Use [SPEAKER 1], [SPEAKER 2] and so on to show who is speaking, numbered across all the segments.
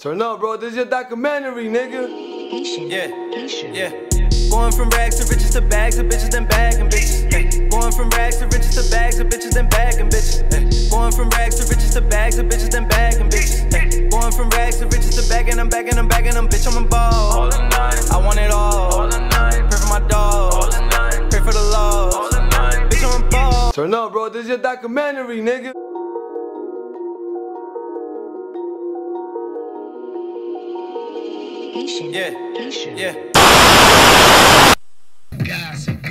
[SPEAKER 1] Turn up, bro. This is your documentary, nigga.
[SPEAKER 2] Yeah. Going from rags to riches to bags of bitches, then bagging bitches. Ay. Going from rags to riches to bags of bitches, then bagging bitches. Ay. Going from rags to riches to bags of bitches, then bagging bitches. Ay. Going from rags to riches to bagging, I'm bagging, I'm bagging them, bitch, I'm a ball. All the night, I want it all the night. Pray for my dog, all the night. Pray for the law, all the night. Bitch, I'm a ball.
[SPEAKER 1] Turn up, bro. This is your documentary, nigga.
[SPEAKER 2] Yeah.
[SPEAKER 3] Gossip.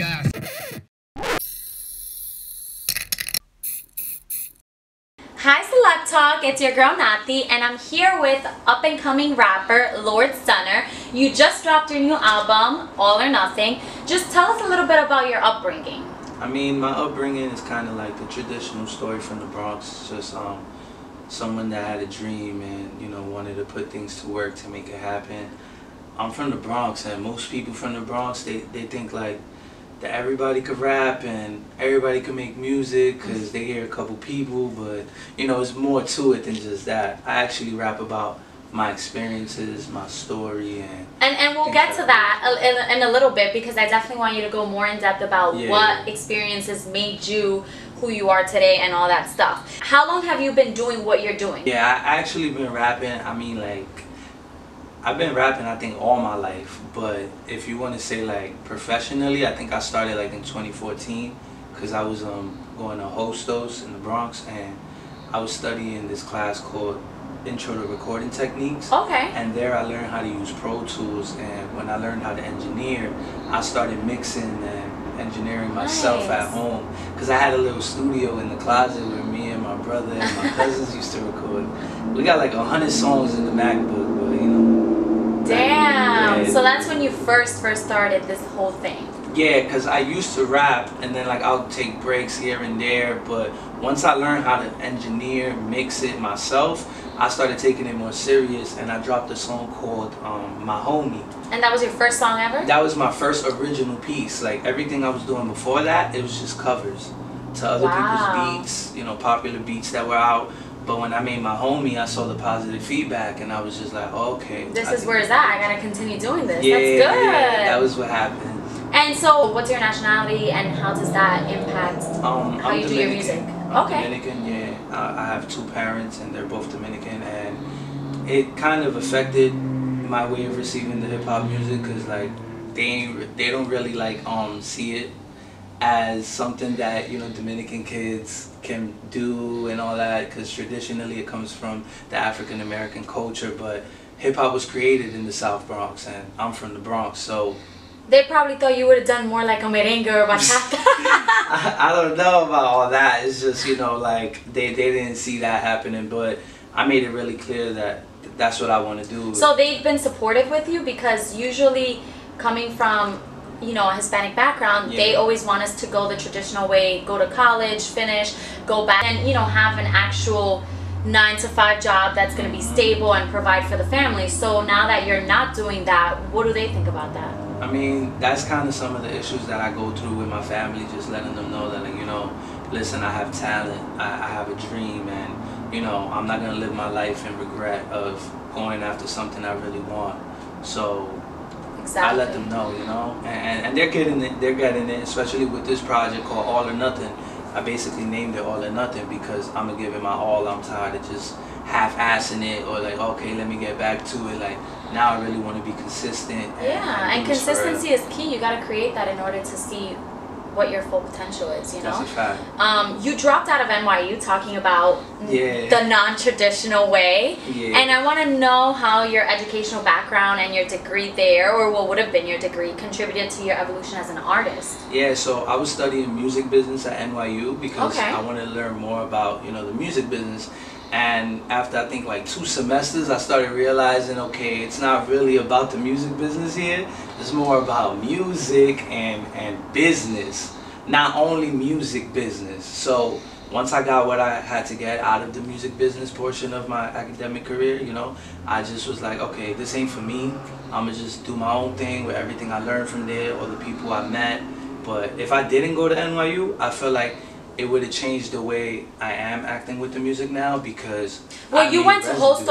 [SPEAKER 4] Hi Celeb Talk, it's your girl Nati, and I'm here with up-and-coming rapper Lord Stunnah. You just dropped your new album, All or Nothing. Just tell us a little bit about your upbringing.
[SPEAKER 2] I mean, my upbringing is kind of like the traditional story from the Bronx. Just someone that had a dream and, you know, wanted to put things to work to make it happen. I'm from the Bronx, and most people from the Bronx, they think like that everybody could rap and everybody could make music because they hear a couple people, but you know, it's more to it than just that. I actually rap about my experiences, my story,
[SPEAKER 4] and we'll get to that in a little bit, because I definitely want you to go more in depth about what experiences made you who you are today and all that stuff. How long have you been doing what you're doing?
[SPEAKER 2] Yeah, I actually been rapping. I mean, like, I've been rapping, I think, all my life, but if you want to say like professionally, I think I started like in 2014 because I was going to Host in the Bronx, and I was studying this class called Intro to Recording Techniques.
[SPEAKER 4] Okay.
[SPEAKER 2] And there I learned how to use Pro Tools, and when I learned how to engineer, I started mixing and engineering myself at home, because I had a little studio in the closet where me and my brother and my cousins used to record. We got like 100 songs in the MacBook, but you know.
[SPEAKER 4] Damn! Yeah. So that's when you first started this whole thing.
[SPEAKER 2] Yeah, because I used to rap, and then like I'll take breaks here and there, but once I learned how to engineer, mix it myself, I started taking it more serious, and I dropped a song called My Homie.
[SPEAKER 4] And that was your first song ever?
[SPEAKER 2] That was my first original piece. Like everything I was doing before that, it was just covers to other people's beats, you know, popular beats that were out. But when I made My Homie, I saw the positive feedback, and I was just like, oh, okay.
[SPEAKER 4] This is where it's at. I gotta continue doing this.
[SPEAKER 2] Yeah,
[SPEAKER 4] that's good.
[SPEAKER 2] Yeah, that was what happened.
[SPEAKER 4] And so, what's your nationality, and how does that impact how you do your music?
[SPEAKER 2] I'm Dominican, yeah. I have two parents, and they're both Dominican, and it kind of affected my way of receiving the hip hop music, because like they don't really like see it as something that, you know, Dominican kids can do and all that, because traditionally it comes from the African American culture, but hip hop was created in the South Bronx, and I'm from the Bronx, so
[SPEAKER 4] they probably thought you would have done more like a merengue or bachata.
[SPEAKER 2] I don't know about all that. It's just, you know, like they didn't see that happening, but I made it really clear that that's what I want to do.
[SPEAKER 4] So they've been supportive with you, because usually coming from, you know, a Hispanic background, they always want us to go the traditional way, go to college, finish, go back, and, you know, have an actual 9-to-5 job that's going to be stable and provide for the family. So now that you're not doing that, what do they think about that?
[SPEAKER 2] I mean, that's kind of some of the issues that I go through with my family, just letting them know that, like, you know, listen, I have talent, I have a dream, and, you know, I'm not going to live my life in regret of going after something I really want. So I let them know, you know, and they're getting it, especially with this project called All or Nothing. I basically named it All or Nothing because I'm gonna give it my all. I'm tired of just half-assing it, or like, okay, let me get back to it. Like, now I really want to be consistent.
[SPEAKER 4] And consistency is key. You got to create that in order to see what your full potential is, you know?
[SPEAKER 2] That's a fact.
[SPEAKER 4] You dropped out of NYU talking about the non-traditional way, and I want to know how your educational background and your degree there, or what would have been your degree, contributed to your evolution as an artist.
[SPEAKER 2] Yeah, so I was studying music business at NYU because I wanted to learn more about, you know, the music business. And after I think like 2 semesters, I started realizing, okay, it's not really about the music business here. It's more about music and business, not only music business. So once I got what I had to get out of the music business portion of my academic career, you know, I just was like, okay, this ain't for me. I'm gonna just do my own thing with everything I learned from there, or the people I met. But if I didn't go to NYU, I feel like it would have changed the way I am acting with the music now, because
[SPEAKER 4] well, you went to Host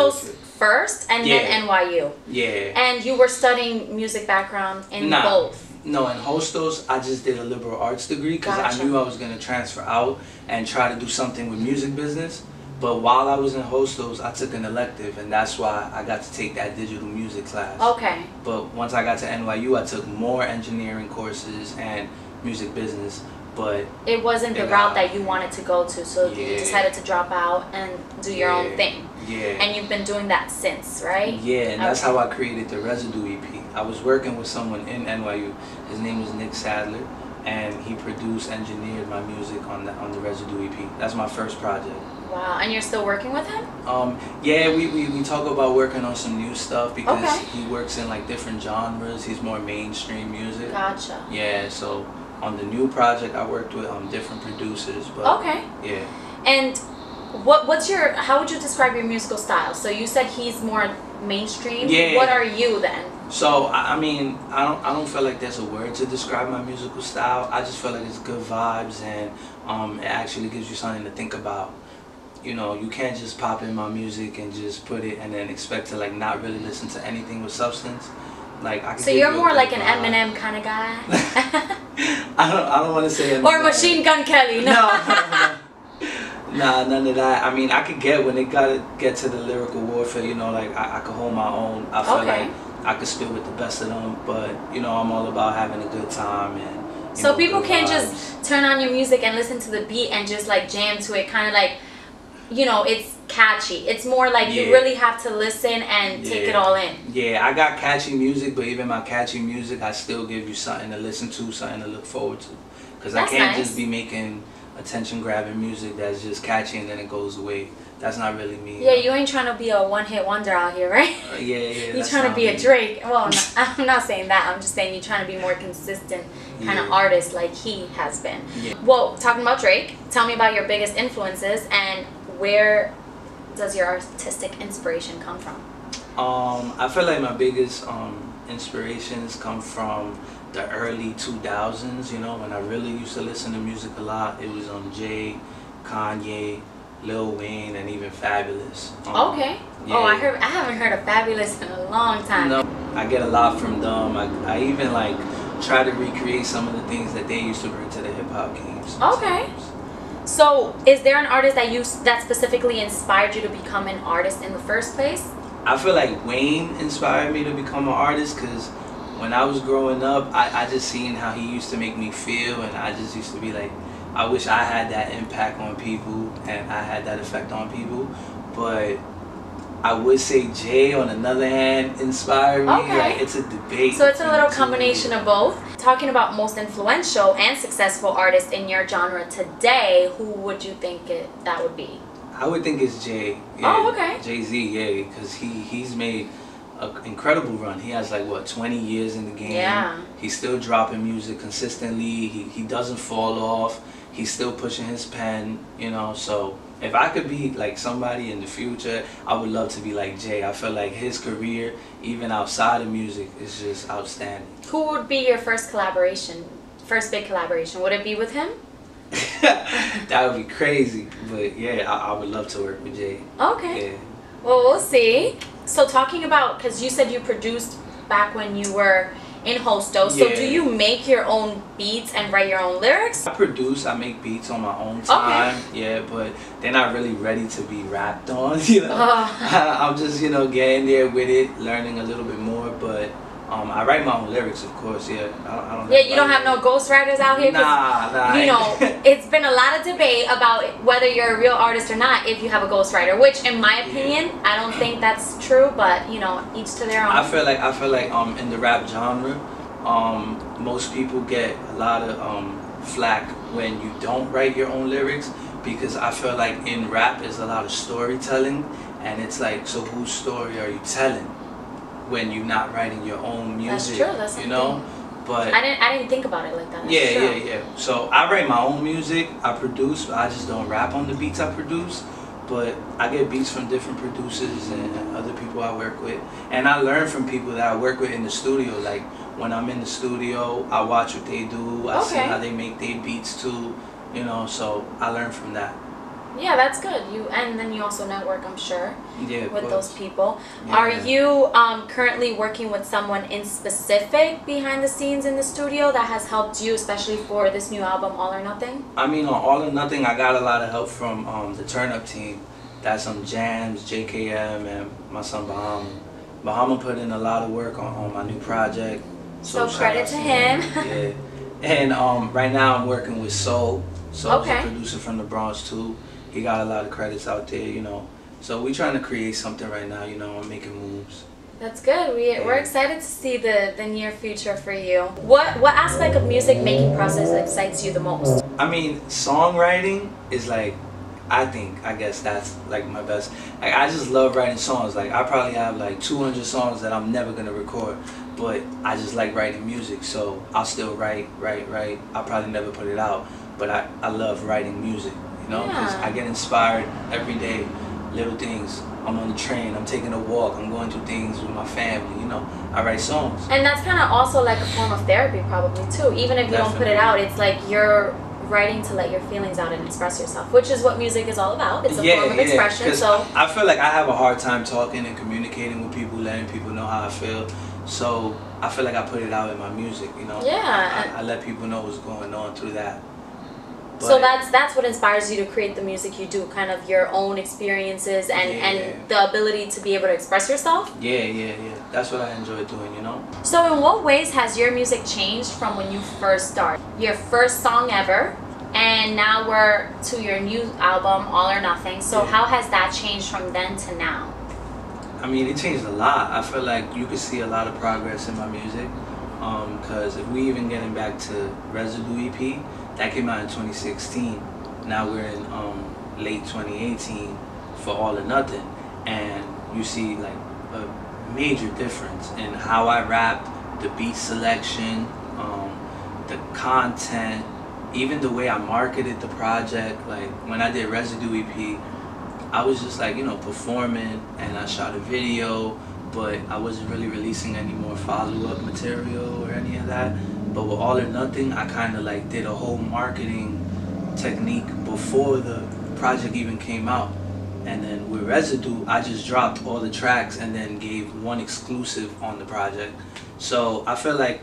[SPEAKER 4] first and then NYU.
[SPEAKER 2] Yeah.
[SPEAKER 4] And you were studying music background in both.
[SPEAKER 2] No, in Hostos, I just did a liberal arts degree because I knew I was going to transfer out and try to do something with music business. But while I was in Hostos, I took an elective, and that's why I got to take that digital music class.
[SPEAKER 4] Okay.
[SPEAKER 2] But once I got to NYU, I took more engineering courses and music business. But
[SPEAKER 4] it wasn't the route that you wanted to go to, so you decided to drop out and do your own thing.
[SPEAKER 2] Yeah.
[SPEAKER 4] And you've been doing that since, right?
[SPEAKER 2] Yeah, and that's how I created the Residue EP. I was working with someone in NYU. His name was Nick Sadler, and he produced, engineered my music on the Residue EP. That's my first project.
[SPEAKER 4] Wow, and you're still working with him?
[SPEAKER 2] Yeah, we talk about working on some new stuff because he works in like different genres. He's more mainstream music.
[SPEAKER 4] Gotcha.
[SPEAKER 2] Yeah, so on the new project I worked with different producers. But yeah.
[SPEAKER 4] And how would you describe your musical style? So you said he's more mainstream.
[SPEAKER 2] Yeah.
[SPEAKER 4] What are you then?
[SPEAKER 2] So I mean, I don't feel like there's a word to describe my musical style. I just feel like it's good vibes, and it actually gives you something to think about. You know, you can't just pop in my music and just put it and then expect to like not really listen to anything with substance. Like I can.
[SPEAKER 4] So you're more like an Eminem kind of guy.
[SPEAKER 2] I don't want to say Eminem.
[SPEAKER 4] Or Machine Gun Kelly. No.
[SPEAKER 2] Nah, none of that. I mean, I could get when it gotta get to the lyrical warfare. You know, like I could hold my own. I feel like I could spit with the best of them, but you know, I'm all about having a good time and.
[SPEAKER 4] So people can't just turn on your music and listen to the beat and just like jam to it, kind of like, you know, it's catchy. It's more like you really have to listen and take it all in. Yeah,
[SPEAKER 2] I got catchy music, but even my catchy music, I still give you something to listen to, something to look forward to. Because I can't just be making attention-grabbing music that's just catchy and then it goes away. That's not really me.
[SPEAKER 4] Yeah, you ain't trying to be a one-hit wonder out here, right?
[SPEAKER 2] Yeah.
[SPEAKER 4] You're trying to be a Drake. Well, I'm not saying that. I'm just saying you're trying to be more consistent kind of artist like he has been. Yeah. Well, talking about Drake, tell me about your biggest influences and where does your artistic inspiration come from?
[SPEAKER 2] I feel like my biggest inspirations come from the early 2000s, you know, when I really used to listen to music a lot. It was Jay, Kanye, Lil Wayne, and even Fabulous.
[SPEAKER 4] Okay. Yeah. Oh, I haven't heard of Fabulous in a long time.
[SPEAKER 2] No, I get a lot from them. I even like try to recreate some of the things that they used to bring to the hip hop games. Sometimes.
[SPEAKER 4] Okay. So, is there an artist that specifically inspired you to become an artist in the first place?
[SPEAKER 2] I feel like Wayne inspired me to become an artist because when I was growing up, I just seen how he used to make me feel, and I just used to be like, I wish I had that impact on people and I had that effect on people. But I would say Jay, on another hand, inspired me.
[SPEAKER 4] Okay.
[SPEAKER 2] Like, it's a debate.
[SPEAKER 4] So it's a little combination of both. Talking about most influential and successful artists in your genre today, who would you think that would be?
[SPEAKER 2] I would think it's Jay.
[SPEAKER 4] Yeah. Oh, okay.
[SPEAKER 2] Jay-Z, yeah, because he's made an incredible run. He has like, what, 20 years in the game.
[SPEAKER 4] Yeah.
[SPEAKER 2] He's still dropping music consistently. He doesn't fall off. He's still pushing his pen, you know, so if I could be like somebody in the future, I would love to be like Jay. I feel like his career, even outside of music, is just outstanding. Who
[SPEAKER 4] would be your first big collaboration? Would it be with him?
[SPEAKER 2] That would be crazy, but yeah, I would love to work with Jay.
[SPEAKER 4] Okay.
[SPEAKER 2] Yeah.
[SPEAKER 4] Well, we'll see. So talking about, because you said you produced back when you were in Hostos, so do you make your own beats and write your own lyrics?
[SPEAKER 2] I produce, I make beats on my own time, but they're not really ready to be rapped on, you know. I'm just, you know, getting there with it, learning a little bit more, but I write my own lyrics, of course, I don't
[SPEAKER 4] you don't have no ghostwriters out here?
[SPEAKER 2] Nah.
[SPEAKER 4] You know, it's been a lot of debate about whether you're a real artist or not if you have a ghostwriter, which in my opinion, I don't think that's true, but you know, each to their own.
[SPEAKER 2] I feel like in the rap genre, most people get a lot of flack when you don't write your own lyrics, because I feel like in rap there's a lot of storytelling, and it's like, so whose story are you telling when you're not writing your own music?
[SPEAKER 4] That's true. That's
[SPEAKER 2] you know. But
[SPEAKER 4] I didn't think about it like that. That's
[SPEAKER 2] yeah. So I write my own music, I produce, but I just don't rap on the beats I produce. But I get beats from different producers and other people I work with, and I learn from people that I work with in the studio. Like when I'm in the studio, I watch what they do, I see how they make their beats too, you know. So I learn from that.
[SPEAKER 4] Yeah, that's good. And then you also network, I'm sure, with those people.
[SPEAKER 2] Yeah.
[SPEAKER 4] Are you currently working with someone in specific behind the scenes in the studio that has helped you, especially for this new album, All or Nothing?
[SPEAKER 2] I mean, on All or Nothing, I got a lot of help from the Turn Up team. That's Jams, JKM, and my son Bahama. Bahama put in a lot of work on my new project.
[SPEAKER 4] So credit to him.
[SPEAKER 2] Yeah. And right now I'm working with Soul. Soul's
[SPEAKER 4] Okay.
[SPEAKER 2] a producer from the Bronx too. He got a lot of credits out there, you know. So we're trying to create something right now, you know. I'm making moves.
[SPEAKER 4] That's good. We're excited to see the near future for you. What aspect of music making process excites you the most?
[SPEAKER 2] I mean, songwriting is like, I guess that's like my best. Like, I just love writing songs. Like, I probably have like 200 songs that I'm never gonna record, but I just like writing music. So I'll still write. I'll probably never put it out, but I love writing music, you know, because I get inspired every day, little things. I'm on the train, I'm taking a walk, I'm going through things with my family, you know, I write songs.
[SPEAKER 4] And that's kind of also like a form of therapy probably too. Even if you don't put it out, it's like you're writing to let your feelings out and express yourself, which is what music is all about. It's a form of expression. So
[SPEAKER 2] I feel like I have a hard time talking and communicating with people, letting people know how I feel. So I feel like I put it out in my music, you know.
[SPEAKER 4] Yeah.
[SPEAKER 2] I let people know what's going on through that. But
[SPEAKER 4] so that's what inspires you to create the music you do, kind of your own experiences and the ability to be able to express yourself.
[SPEAKER 2] Yeah. That's what I enjoy doing, you know.
[SPEAKER 4] So in what ways has your music changed from when you first started? Your first song ever, and now we're to your new album, All or Nothing. So how has that changed from then to now?
[SPEAKER 2] I mean, it changed a lot. I feel like you could see a lot of progress in my music. Because if we even getting back to Residue EP, that came out in 2016. Now we're in late 2018 for All or Nothing, and you see like a major difference in how I rap, the beat selection, the content, even the way I marketed the project. Like when I did Residue EP, I was just like, you know, performing, and I shot a video, but I wasn't really releasing any more follow-up material or any of that. But with All or Nothing, I kind of like did a whole marketing technique before the project even came out. And then with Residue, I just dropped all the tracks and then gave one exclusive on the project. So I feel like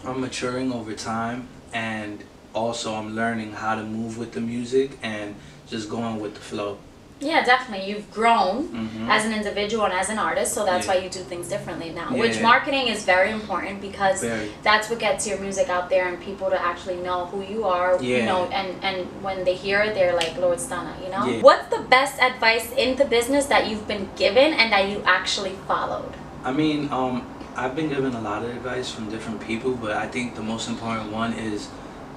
[SPEAKER 2] I'm maturing over time, and also I'm learning how to move with the music and just going with the flow.
[SPEAKER 4] Yeah, definitely. You've grown as an individual and as an artist, so that's why you do things differently now. Which marketing is very important, because that's what gets your music out there and people to actually know who you are, you know, and when they hear it, they're like, Lord Stunnah, you know? What's the best advice in the business that you've been given and that you actually followed?
[SPEAKER 2] I mean, I've been given a lot of advice from different people, but I think the most important one is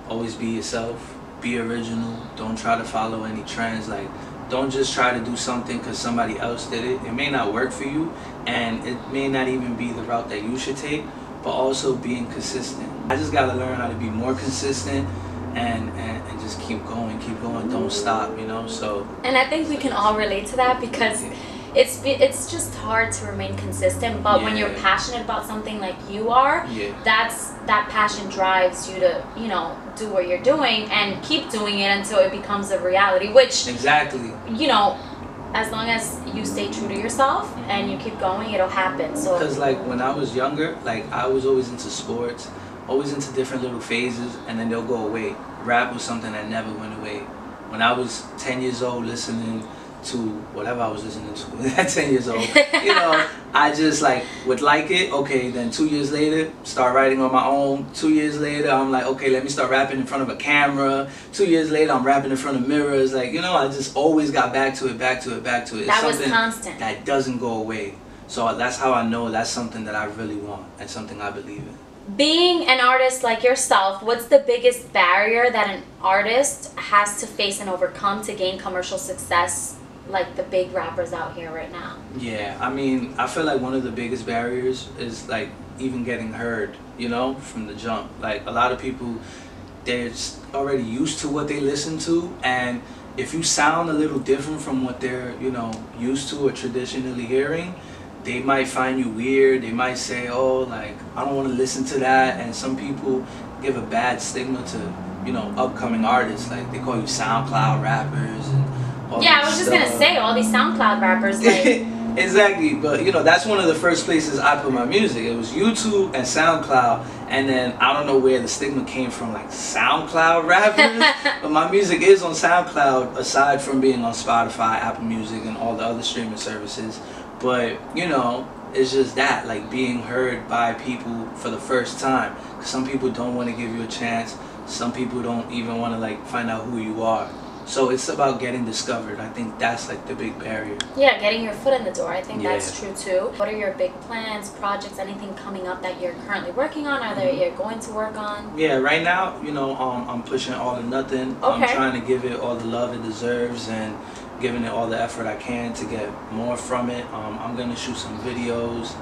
[SPEAKER 2] always be yourself, be original, don't try to follow any trends. Like, don't just try to do something because somebody else did it. It may not work for you, and it may not even be the route that you should take, but also being consistent. I just got to learn how to be more consistent and just keep going, don't stop, you know. So,
[SPEAKER 4] and I think we can all relate to that, because it's just hard to remain consistent, but when you're passionate about something like you are, that passion drives you to, you know, do what you're doing and keep doing it until it becomes a reality, which you know, as long as you stay true to yourself and you keep going, it'll happen. So
[SPEAKER 2] because like when I was younger, like I was always into sports, always into different little phases, and then they'll go away. Rap was something that never went away. When I was 10 years old listening to whatever I was listening to at 10 years old, you know, I just like would like it. Okay, then 2 years later, start writing on my own. 2 years later, I'm like, okay, let me start rapping in front of a camera. 2 years later, I'm rapping in front of mirrors. Like, you know, I just always got back to it. It's
[SPEAKER 4] that was
[SPEAKER 2] something
[SPEAKER 4] constant.
[SPEAKER 2] That doesn't go away. So that's how I know that's something that I really want and something I believe in.
[SPEAKER 4] Being an artist like yourself, what's the biggest barrier that an artist has to face and overcome to gain commercial success, like the big rappers out here right now?
[SPEAKER 2] Yeah, I mean, I feel like one of the biggest barriers is like even getting heard, you know, from the jump. Like a lot of people, they're already used to what they listen to, and if you sound a little different from what they're, you know, used to or traditionally hearing, they might find you weird. They might say, oh, like, I don't want to listen to that. And some people give a bad stigma to you know, upcoming artists. Like they call you SoundCloud rappers and all
[SPEAKER 4] Yeah, I was just gonna say all these SoundCloud rappers like.
[SPEAKER 2] Exactly, but you know, that's one of the first places I put my music. It was YouTube and SoundCloud, and then I don't know where the stigma came from, like SoundCloud rappers, but my music is on SoundCloud aside from being on Spotify, Apple Music, and all the other streaming services. But you know, it's just that, like being heard by people for the first time. Some people don't want to give you a chance. Some people don't even want to like find out who you are. So it's about getting discovered. I think that's like the big barrier.
[SPEAKER 4] Yeah, getting your foot in the door. I think that's true too. What are your big plans, projects, anything coming up that you're currently working on or that you're going to work on? Yeah,
[SPEAKER 2] right now, you know, I'm pushing All or Nothing. I'm trying to give it all the love it deserves and giving it all the effort I can to get more from it. I'm going to shoot some videos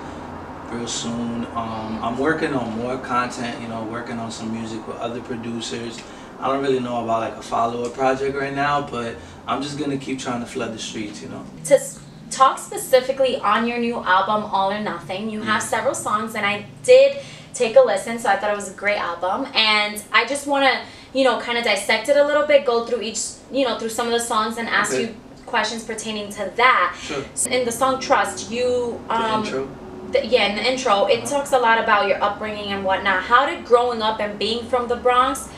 [SPEAKER 2] real soon. I'm working on more content, you know, working on some music with other producers. I don't really know about like a follow-up project right now, but I'm just gonna keep trying to flood the streets, you know.
[SPEAKER 4] To talk specifically on your new album, All or Nothing, you have several songs, and I did take a listen, so I thought it was a great album. And I just want to, you know, kind of dissect it a little bit, go through each, you know, through some of the songs and ask you questions pertaining to that.
[SPEAKER 2] Sure.
[SPEAKER 4] In the song Trust, you
[SPEAKER 2] the intro.
[SPEAKER 4] In the intro, it talks a lot about your upbringing and whatnot. How did growing up and being from the Bronx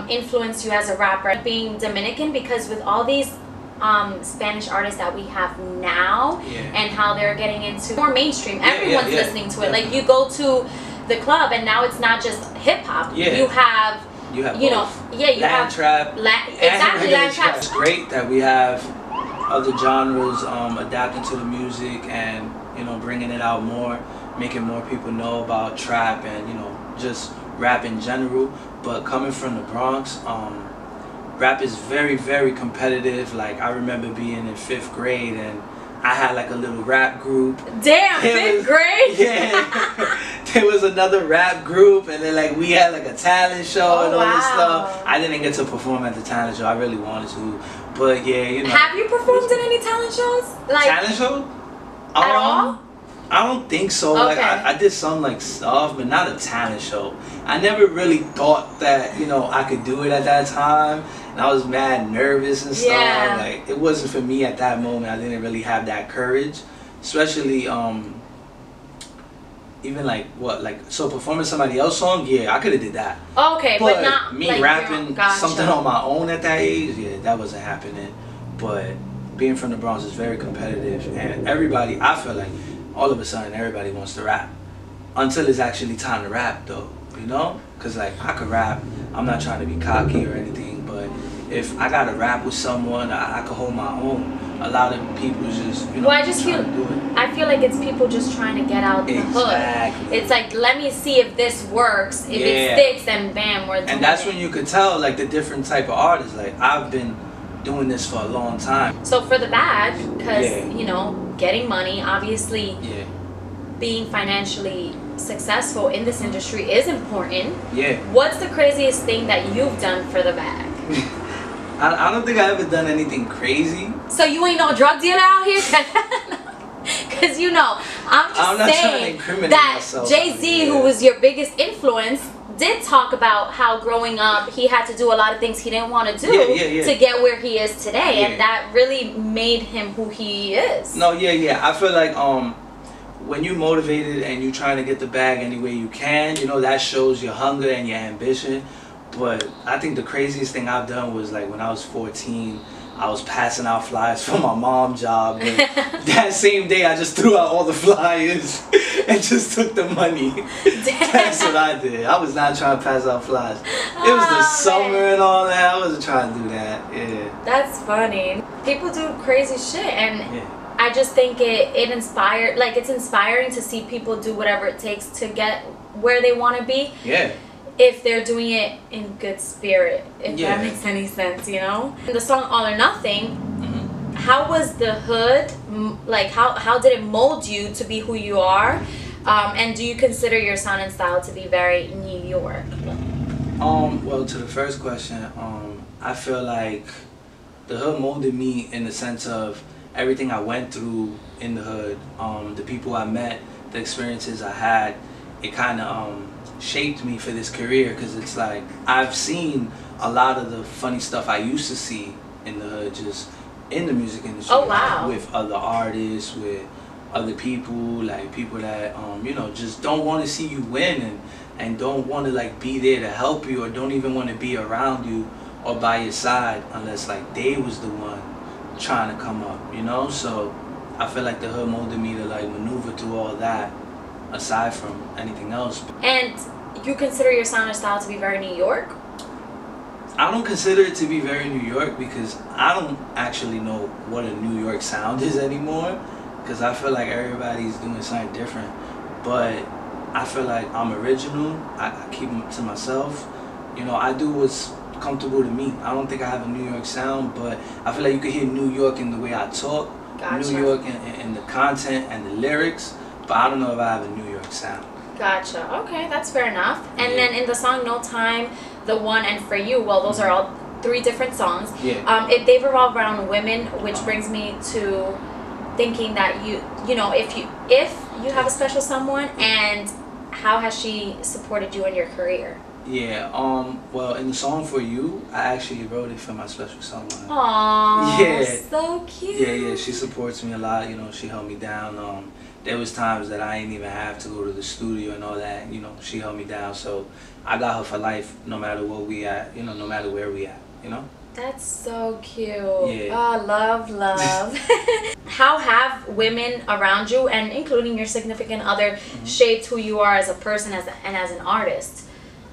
[SPEAKER 4] influence you as a rapper? Being Dominican, because with all these Spanish artists that we have now and how they're getting into more mainstream, everyone's listening to it. Like you go to the club and now it's not just hip hop. You have you know, you
[SPEAKER 2] Latin
[SPEAKER 4] have
[SPEAKER 2] trap.
[SPEAKER 4] Exactly, Latin trap.
[SPEAKER 2] It's great that we have other genres adapting to the music and, you know, bringing it out more, making more people know about trap and, you know, just rap in general. But coming from the Bronx, rap is very, very competitive. Like I remember being in 5th grade and I had like a little rap group.
[SPEAKER 4] Damn, 5th grade?
[SPEAKER 2] Yeah. There was another rap group and then like we had like a talent show and all this stuff. I didn't get to perform at the talent show. I really wanted to. But yeah, you know.
[SPEAKER 4] Have you performed in any talent shows? Like
[SPEAKER 2] talent show?
[SPEAKER 4] At all?
[SPEAKER 2] I don't think so. Like I did some like stuff, but not a talent show. I never really thought that, you know, I could do it at that time, and I was mad nervous and stuff. Like it wasn't for me at that moment. I didn't really have that courage, especially even like so performing somebody else's song. Yeah, I could have did that.
[SPEAKER 4] Okay, but not
[SPEAKER 2] me
[SPEAKER 4] like
[SPEAKER 2] rapping something on my own at that age. Yeah, that wasn't happening. But being from the Bronx is very competitive, and everybody, I feel like, all of a sudden everybody wants to rap until it's actually time to rap though, you know? Because like I could rap, I'm not trying to be cocky or anything, but if I gotta rap with someone, I could hold my own. A lot of people just, you know,
[SPEAKER 4] I feel like it's people just trying to get out the hood. It's like, let me see if this works. If it sticks, then bam, we're doing it.
[SPEAKER 2] And that's when you could tell like the different type of artists. Like I've been doing this for a long time.
[SPEAKER 4] So for the badge, because you know, getting money, obviously being financially successful in this industry is important. What's the craziest thing that you've done for the bag?
[SPEAKER 2] I don't think I ever done anything crazy. So
[SPEAKER 4] you ain't no drug dealer out here? Because you know, I'm just saying that Jay-Z, who was your biggest influence, did talk about how growing up he had to do a lot of things he didn't want to do to get where he is today, and that really made him who he is.
[SPEAKER 2] No, I feel like when you're motivated and you're trying to get the bag any way you can, you know, that shows your hunger and your ambition. But I think the craziest thing I've done was like when I was 14, I was passing out flyers for my mom's job. And that same day, I just threw out all the flyers and just took the money. That's what I did. I was not trying to pass out flyers. It was the summer and all that. I wasn't trying to do that.
[SPEAKER 4] That's funny. People do crazy shit, and I just think it inspired. Like it's inspiring to see people do whatever it takes to get where they want to be. If they're doing it in good spirit, if that makes any sense, you know? In the song All or Nothing, how was the hood, like how did it mold you to be who you are? And do you consider your sound and style to be very New York?
[SPEAKER 2] Well, to the first question, I feel like the hood molded me in the sense of everything I went through in the hood, the people I met, the experiences I had, it kind of shaped me for this career, because it's like I've seen a lot of the funny stuff I used to see in the hood just in the music industry.
[SPEAKER 4] Oh, wow.
[SPEAKER 2] With other artists, with other people, like people that you know, just don't want to see you win, and don't want to like be there to help you, or don't even want to be around you or by your side unless like they was the one trying to come up, you know. So I feel like the hood molded me to like maneuver through all that aside from anything else.
[SPEAKER 4] And you consider your sound and style to be very New York?
[SPEAKER 2] I don't consider it to be very New York, because I don't actually know what a New York sound is anymore, because I feel like everybody's doing something different. But I feel like I'm original. I keep it to myself. You know, I do what's comfortable to me. I don't think I have a New York sound, but I feel like you can hear New York in the way I talk,
[SPEAKER 4] Gotcha.
[SPEAKER 2] New York in the content and the lyrics, but I don't know if I have a New York sound.
[SPEAKER 4] Gotcha. Okay, that's fair enough. And then in the song No Time, The One, and For You, well, those are all 3 different songs.
[SPEAKER 2] Yeah.
[SPEAKER 4] If they revolve around women, which brings me to thinking that you know, if you have a special someone, and how has she supported you in your career?
[SPEAKER 2] Yeah, well, in the song For You, I actually wrote it for my special someone.
[SPEAKER 4] Aww,
[SPEAKER 2] yeah,
[SPEAKER 4] so cute.
[SPEAKER 2] Yeah, she supports me a lot, you know, she held me down. There was times that I didn't even have to go to the studio and all that, you know, she held me down, so I got her for life no matter where we at, you know, no matter where we at, you know?
[SPEAKER 4] That's so cute.
[SPEAKER 2] Yeah.
[SPEAKER 4] Oh, love. How have women around you, and including your significant other, shaped who you are as a person and as an artist?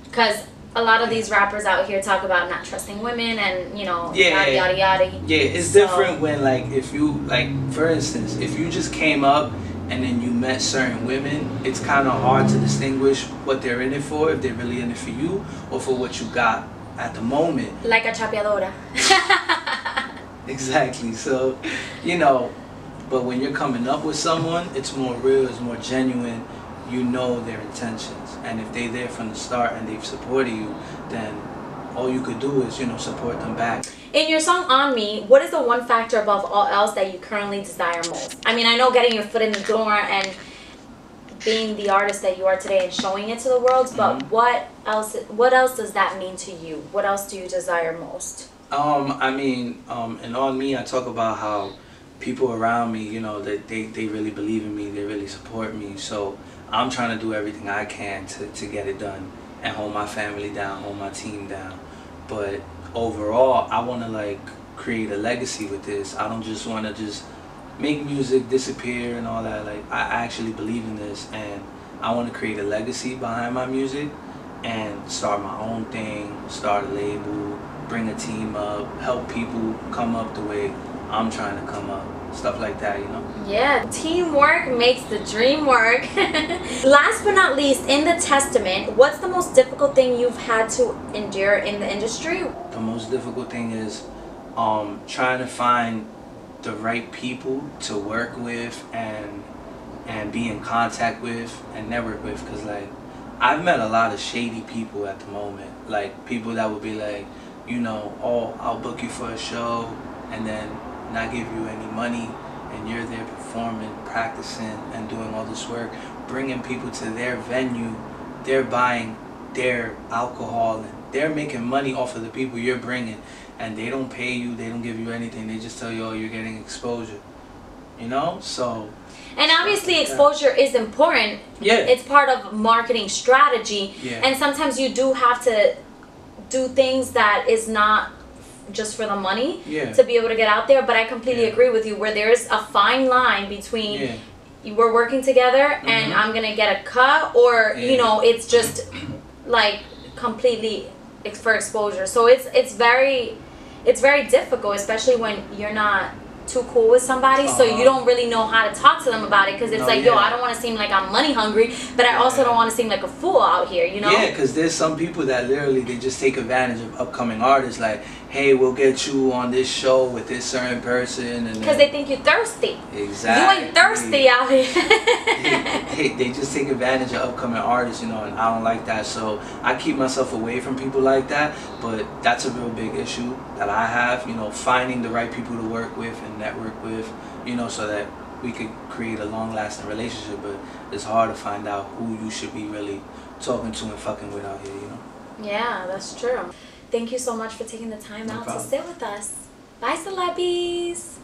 [SPEAKER 4] Because a lot of these rappers out here talk about not trusting women and, you know, yada yada yada.
[SPEAKER 2] Yeah, it's different when, like, if you, like, for instance, if you just came up and then you met certain women, it's kind of hard to distinguish what they're in it for, if they're really in it for you or for what you got at the moment.
[SPEAKER 4] Like a chapeadora.
[SPEAKER 2] Exactly. So, you know, but when you're coming up with someone, it's more real, it's more genuine. You know their intentions, and if they're there from the start and they've supported you, then all you could do is, you know, support them back.
[SPEAKER 4] In your song On Me, what is the one factor above all else that you currently desire most? I mean, I know getting your foot in the door and being the artist that you are today and showing it to the world, but what else does that mean to you? What else do you desire most?
[SPEAKER 2] I mean, and On Me, I talk about how people around me, you know, that they really believe in me, they really support me. So I'm trying to do everything I can to get it done and hold my family down, hold my team down. But overall, I want to like create a legacy with this. I don't just want to just make music disappear and all that. Like, I actually believe in this, and I want to create a legacy behind my music and start my own thing, start a label, bring a team up, help people come up the way I'm trying to come up. Stuff like that, you know? Yeah,
[SPEAKER 4] teamwork makes the dream work. Last but not least, in the testament, what's the most difficult thing you've had to endure in the industry?
[SPEAKER 2] The most difficult thing is trying to find the right people to work with and be in contact with and network with, because like I've met a lot of shady people at the moment, like people that would be like, you know, oh, I'll book you for a show and then not give you any money, and you're there performing, practicing, and doing all this work, bringing people to their venue. They're buying their alcohol and they're making money off of the people you're bringing, and they don't pay you, they don't give you anything, they just tell you, oh, you're getting exposure, you know? So,
[SPEAKER 4] and obviously exposure is important.
[SPEAKER 2] Yeah,
[SPEAKER 4] it's part of marketing strategy.
[SPEAKER 2] Yeah.
[SPEAKER 4] And sometimes you do have to do things that is not just for the money, to be able to get out there. But I completely agree with you, where there's a fine line between we're working together and I'm gonna get a cut, or you know, it's just like completely for exposure. So it's very difficult, especially when you're not too cool with somebody, so you don't really know how to talk to them about it, because it's like, yo, I don't want to seem like I'm money hungry, but I also don't want to seem like a fool out here, you know?
[SPEAKER 2] Yeah, because there's some people that literally, they just take advantage of upcoming artists, like, hey, we'll get you on this show with this certain person, and
[SPEAKER 4] because they think you're thirsty.
[SPEAKER 2] Exactly.
[SPEAKER 4] You ain't thirsty out here.
[SPEAKER 2] They just take advantage of upcoming artists, you know, and I don't like that. So I keep myself away from people like that. But that's a real big issue that I have, you know, finding the right people to work with and network with, you know, so that we could create a long-lasting relationship, but it's hard to find out who you should be really talking to and fucking with out here, you know?
[SPEAKER 4] Yeah, that's true. Thank you so much for taking the time out to sit with us. Bye, celebs.